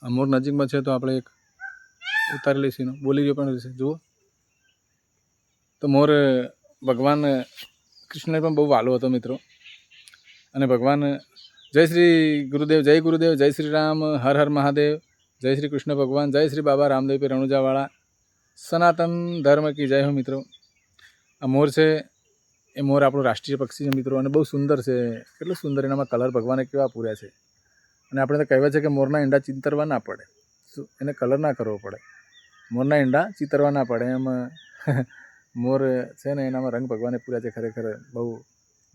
આ મોર નજીકમાં છે તો આપણે એક ઉતારી લઈશું. બોલી ગયો પણ રહેશે. જુઓ તો મોર ભગવાન કૃષ્ણને પણ બહુ વાલો હતો મિત્રો. અને ભગવાન જય શ્રી ગુરુદેવ, જય શ્રી રામ, હર હર મહાદેવ, જય શ્રી કૃષ્ણ ભગવાન, જય શ્રી બાબા રામદેવ પીર રણુજાવાળા, સનાતન ધર્મ કી જય હો મિત્રો. આ મોર છે એ મોર આપણું રાષ્ટ્રીય પક્ષી છે મિત્રો. અને બહુ સુંદર છે. કેટલું સુંદર એનામાં કલર ભગવાને કેવા પૂર્યા છે. અને આપણે તો કહેવાય છે કે મોરના ઈંડા ચિતરવા ના પડે, એને કલર ના કરવો પડે. મોરના ઈંડા ચિતરવા ના પડે એમ મોર છે ને એનામાં રંગ ભગવાને પૂર્યા છે. ખરેખર બહુ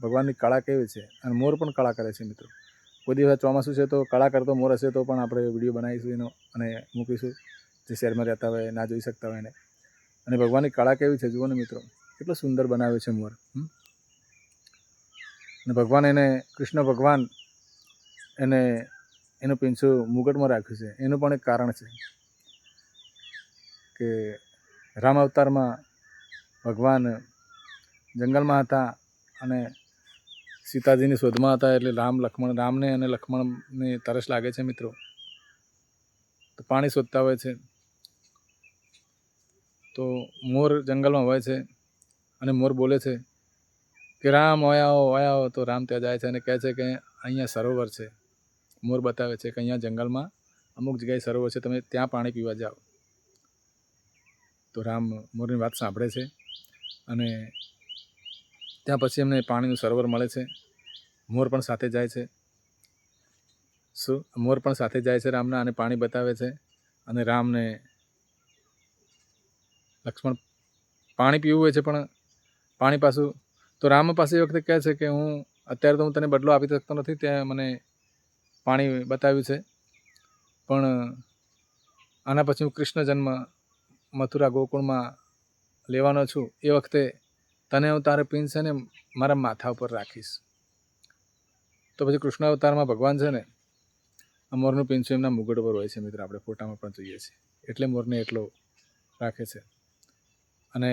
ભગવાનની કળા કેવી છે. અને મોર પણ કળા કરે છે મિત્રો. કોઈ દિવસ ચોમાસું છે તો કળા કરતો મોર હશે તો પણ આપણે વિડીયો બનાવીશું એનો અને મૂકીશું, જે શહેરમાં રહેતા હોય ના જોઈ શકતા હોય એને. અને ભગવાનની કળા કેવી છે જુઓ ને મિત્રો, કેટલો સુંદર બનાવ્યો છે મોર. અને ભગવાન એને કૃષ્ણ ભગવાન એને એનું પીંછું મુગટમાં રાખ્યું છે. એનું પણ એક કારણ છે કે રામ અવતારમાં ભગવાન જંગલમાં હતા અને સીતાજીની શોધમાં હતા. એટલે રામને અને લક્ષ્મણને તરસ લાગે છે મિત્રો, તો પાણી શોધતા હોય છે. તો મોર જંગલમાં હોય છે અને મોર બોલે છે કે રામ ઓયા આવો. તો રામ ત્યાં જાય છે અને કહે છે કે અહીંયા સરોવર છે. મોર બતાવે છે કે અહીંયા જંગલમાં અમુક જગ્યાએ સરોવર છે, તમે ત્યાં પાણી પીવા જાઓ. તો રામ મોરની વાત સાંભળે છે અને ત્યાં પછી એમને પાણીનું સરોવર મળે છે. મોર પણ સાથે જાય છે. મોર પણ સાથે જાય છે રામના અને પાણી બતાવે છે. અને રામને લક્ષ્મણ પાણી પીવું હોય છે પણ પાણી પાછું તો રામ પાસે એ વખતે કહે છે કે અત્યારે તો હું તને બદલો આપી શકતો નથી, ત્યાં મને પાણી બતાવ્યું છે, પણ આના પછી હું કૃષ્ણ જન્મ મથુરા ગોકુળમાં લેવાનો છું. એ વખતે તને હું તારે પીંછ છે ને મારા માથા ઉપર રાખીશ. તો પછી કૃષ્ણ અવતારમાં ભગવાન છે ને આ મોરનું પીંછું એમના મુગટ પર હોય છે મિત્રો. આપણે ફોટામાં પણ જોઈએ છીએ. એટલે મોરને એટલો રાખે છે. અને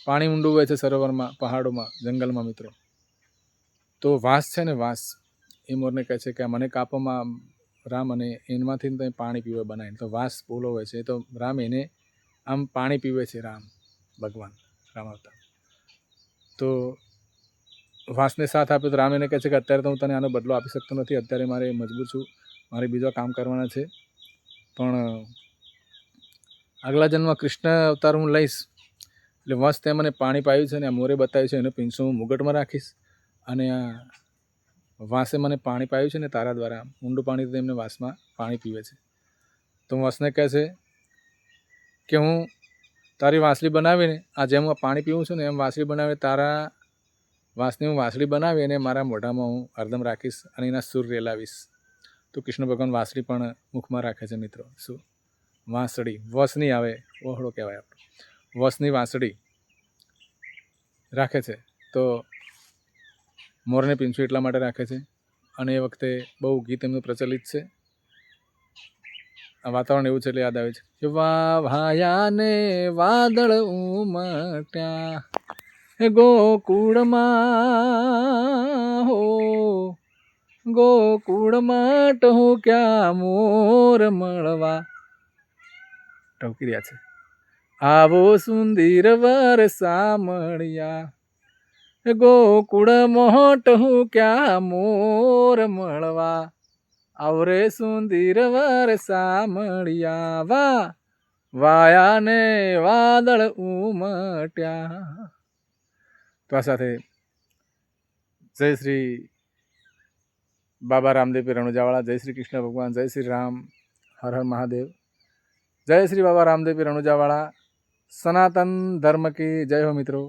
પાણી ઊંડું હોય છે સરોવરમાં, પહાડોમાં, જંગલમાં મિત્રો. તો વાંસ છે ને વાંસ, એ મોરને કહે છે કે મને કાપવામાં રામ અને એમાંથી તમે પાણી પીવે બનાવીને. તો વાંસ બોલો હોય છે. તો રામ એને આમ પાણી પીવે છે. રામ ભગવાન રામ અવતાર તો વાંસને સાથ આપે. તો રામ એને કહે છે કે અત્યારે તો હું તને આનો બદલો આપી શકતો નથી, અત્યારે મારે મજબૂર છું, મારે બીજા કામ કરવાના છે, પણ આગલા જન્મમાં કૃષ્ણ અવતાર હું લઈશ. એટલે વાંસ તે મને પાણી પાયું છે ને આ મોરે બતાવ્યું છે, એનું પીંછું હું મુગટમાં રાખીશ. અને આ વાંસે મને પાણી પાયું છે ને તારા દ્વારા ઊંડું પાણી તેમને વાંસમાં પાણી પીવે છે. તો વાંસને કહે છે કે હું તારી વાંસળી બનાવીને આ જેમ હું પાણી પીવું છું ને એમ વાંસળી બનાવી તારા વાંસની હું વાંસળી બનાવી અને મારા મોઢામાં હું હરદમ રાખીશ અને એના સૂર રેલાવીશ. તો કૃષ્ણ ભગવાન વાંસળી પણ મુખમાં રાખે છે મિત્રો. શું વાંસળી વસની આવે, ઓહળો કહેવાય આપણે, વસની વાંસળી રાખે છે. તો મોરને પીંછું એટલા માટે રાખે છે. અને એ વખતે બહુ ગીત એમનું પ્રચલિત છે. આ વાતાવરણ એવું છે એટલે યાદ આવે છે કે વાયા ને વાદળ ઉમટ્યા ગોકુળમાં હો, ગોકુળમાં ટહુક્યા મોર મળવા. ટહુકી રહ્યા છે. આવો સુંદર વર સામળિયા ગોકુળ ટહુક્યા મોર મળવા. આવરે સુંદર વર સામળિયા વાયા ને વાદળ ઉમટ્યા. તો આ સાથે જય શ્રી બાબા રામદેવ પીર રણુજાવાળા, જય શ્રી કૃષ્ણ ભગવાન, જય શ્રી રામ, હર હર મહાદેવ, જય શ્રી બાબા રામદેવ પીર રણુજાવાળા, સનાતન ધર્મ કી જય હો મિત્રો.